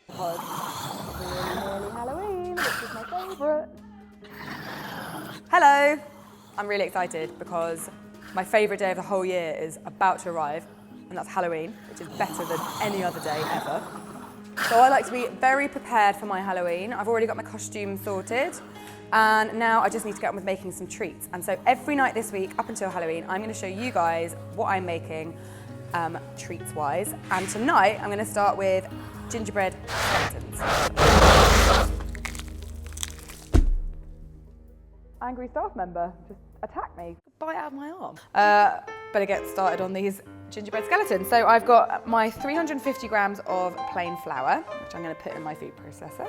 Because it's nearly Halloween, which is my favourite. Hello! I'm really excited because my favourite day of the whole year is about to arrive, and that's Halloween, which is better than any other day ever. So I like to be very prepared for my Halloween. I've already got my costume sorted, and now I just need to get on with making some treats. And so every night this week, up until Halloween, I'm going to show you guys what I'm making treats-wise. And tonight, I'm going to start with gingerbread skeletons. Angry staff member just attacked me, bite out of my arm. Better get started on these gingerbread skeletons. So I've got my 350 grams of plain flour, which I'm going to put in my food processor.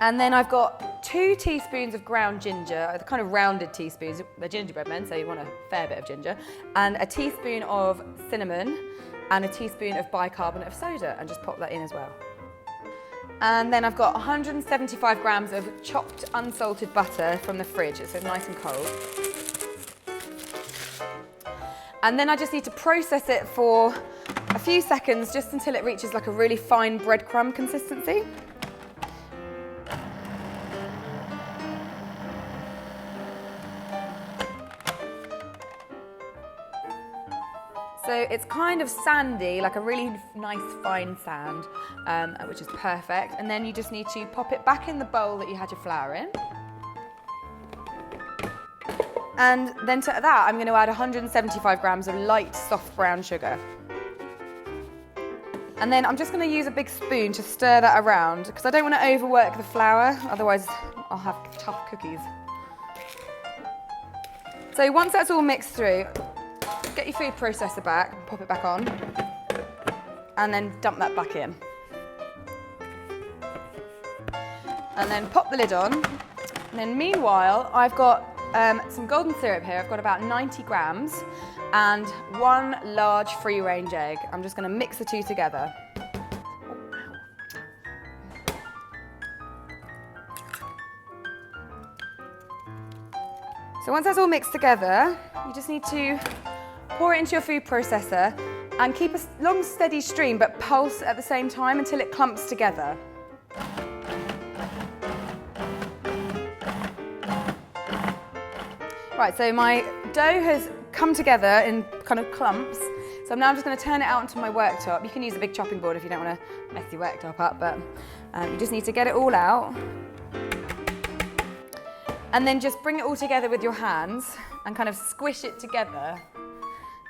And then I've got 2 teaspoons of ground ginger, the kind of rounded teaspoons. They're gingerbread men, so you want a fair bit of ginger. And a teaspoon of cinnamon and a teaspoon of bicarbonate of soda, and just pop that in as well. And then I've got 175 grams of chopped unsalted butter from the fridge. It's so nice and cold. And then I just need to process it for a few seconds, just until it reaches like a really fine breadcrumb consistency. So it's kind of sandy, like a really nice fine sand, which is perfect. And then you just need to pop it back in the bowl that you had your flour in. And then to that, I'm going to add 175 grams of light, soft brown sugar. And then I'm just going to use a big spoon to stir that around, because I don't want to overwork the flour, otherwise I'll have tough cookies. So once that's all mixed through, get your food processor back, pop it back on, and then dump that back in. And then pop the lid on. And then meanwhile, I've got some golden syrup here. I've got about 90 grams and 1 large free-range egg. I'm just going to mix the two together. So once that's all mixed together, you just need to pour it into your food processor and keep a long, steady stream, but pulse at the same time until it clumps together. Right, so my dough has come together in kind of clumps, so I'm now just going to turn it out onto my worktop. You can use a big chopping board if you don't want to mess your worktop up, but you just need to get it all out. And then just bring it all together with your hands and kind of squish it together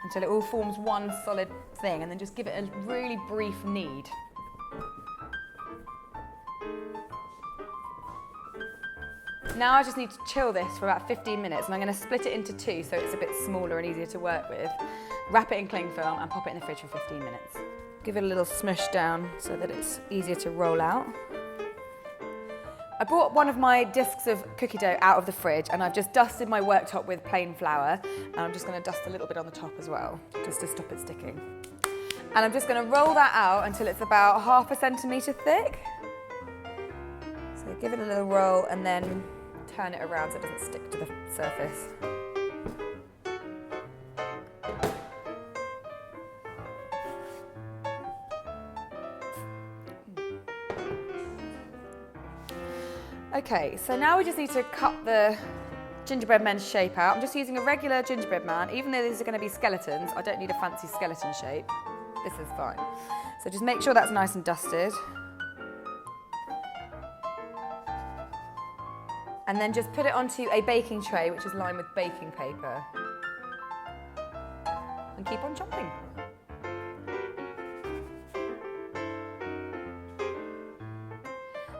until it all forms one solid thing, and then just give it a really brief knead. Now I just need to chill this for about 15 minutes, and I'm going to split it into 2 so it's a bit smaller and easier to work with. Wrap it in cling film and pop it in the fridge for 15 minutes. Give it a little smush down so that it's easier to roll out. I brought one of my discs of cookie dough out of the fridge, and I've just dusted my worktop with plain flour, and I'm just going to dust a little bit on the top as well, just to stop it sticking. And I'm just going to roll that out until it's about ½ a centimetre thick. So give it a little roll and then turn it around so it doesn't stick to the surface. Okay, so now we just need to cut the gingerbread men's shape out. I'm just using a regular gingerbread man. Even though these are going to be skeletons, I don't need a fancy skeleton shape. This is fine. So just make sure that's nice and dusted. And then just put it onto a baking tray, which is lined with baking paper. And keep on chopping.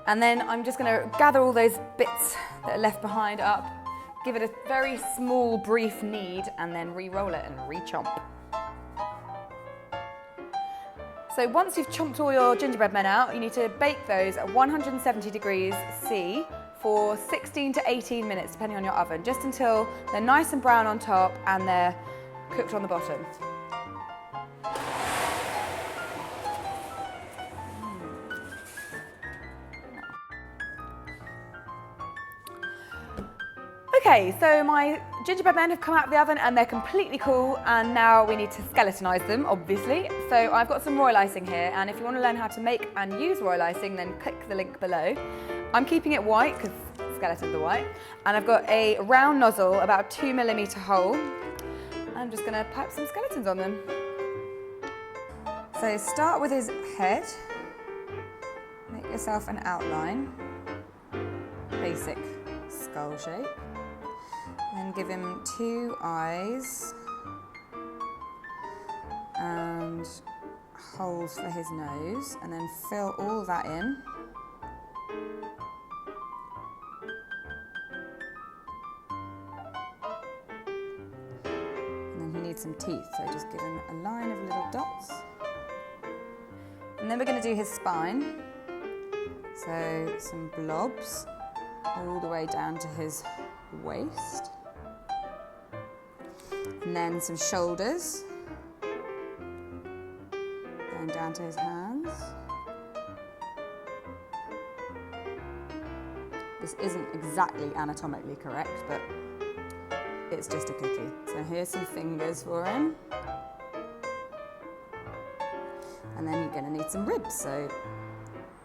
And then I'm just going to gather all those bits that are left behind up, give it a very small, brief knead, and then re-roll it and re-chomp. So once you've chomped all your gingerbread men out, you need to bake those at 170 degrees C for 16 to 18 minutes, depending on your oven, just until they're nice and brown on top and they're cooked on the bottom. Okay, so my gingerbread men have come out of the oven and they're completely cool, and now we need to skeletonize them, obviously. So I've got some royal icing here, and if you want to learn how to make and use royal icing, then click the link below. I'm keeping it white because skeletons are white, and I've got a round nozzle, about 2mm hole. I'm just going to pipe some skeletons on them. So start with his head, make yourself an outline, basic skull shape. Then give him 2 eyes and holes for his nose, and then fill all of that in. And then he needs some teeth, so just give him a line of little dots. And then we're going to do his spine. So some blobs all the way down to his waist. And then some shoulders, going down to his hands. This isn't exactly anatomically correct, but it's just a cookie. So here's some fingers for him. And then you're going to need some ribs, so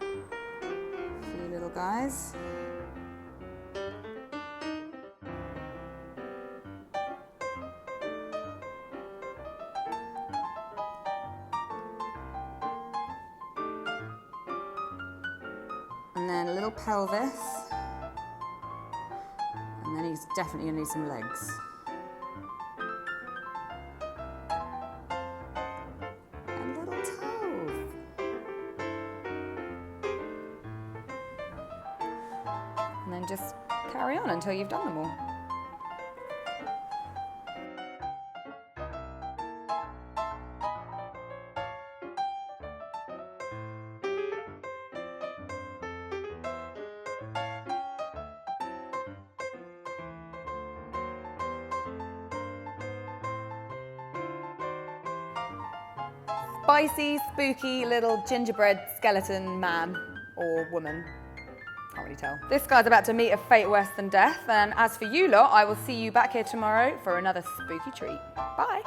a few little guys. And then a little pelvis, and then he's definitely going to need some legs. And little toes. And then just carry on until you've done them all. Spicy, spooky little gingerbread skeleton man or woman. Can't really tell. This guy's about to meet a fate worse than death, and as for you lot, I will see you back here tomorrow for another spooky treat. Bye.